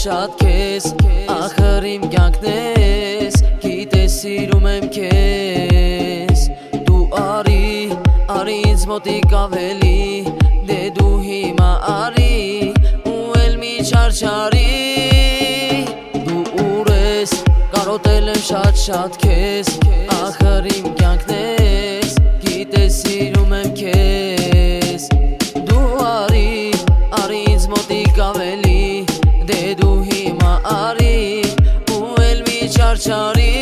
շատ քեզ ախր իմ կյանքն ես գիտես սիրում եմ քեզ դու արի ինձ մոտիկ ավելի դե դու հիմա արի ու էլ մի չարչարի դու ուր ես կարոտել եմ շատ քեզ ախր իմ կյանքն ես գիտես սիրում եմ քեզ դու արի ինձ մոտիկ ավելի դե դու հիմա արի ու էլ մի չարչարի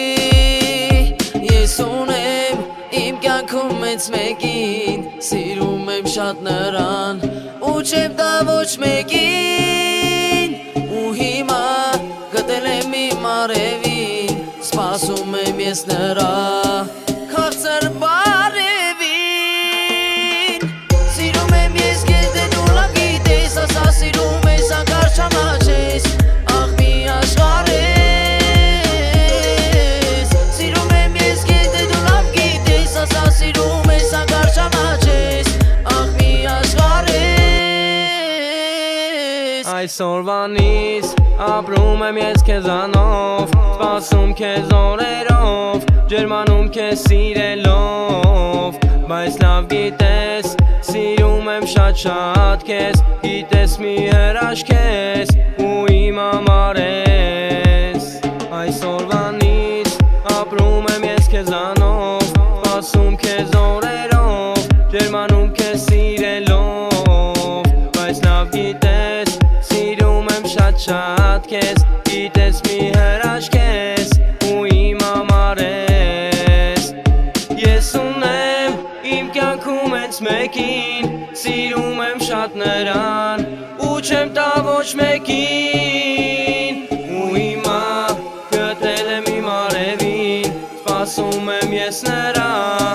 ես ունեմ իմ կյանքում մեծ մեկին սիրում եմ շատ նրան ու չեմ տա ոչ մեկին ու հիմա գտել եմ իմ արևին սպասում եմ ես նրա քաղցր բարևին սիրում եմ ես քեզ դե դու լավ գիտես ասա սիրում ես անկար չամաչես աղ մի աշխարհ ես սիրում եմ ես քեզ դե դու լավ գիտես ասա սիրում ես անկար չամաչես աղ մի աշխարհ ես Այսօրվանից ապրում եմ ես քեզանով սպասում քեզ օրերով ջերմանում քեզ սիրելով բայց լավ գիտես սիրում եմ շատ քեզ գիտես մի հրաշք ես ու իմ համար ես Այսօրվանից ապրում եմ ես քեզանով սպասում քեզ օրերով ջերմանում քեզ սիրելով բայց լավ գիտես սիրում եմ շատ քեզ գիտես մի հրաշք ես ու իմ համար ես ես ունեմ իմ կյանքում հենց մեկին սիրում եմ շատ նրան ու չեմ տա ոչ մեկին ու հիմա գտել եմ իմ արևին սպասում եմ ես նրան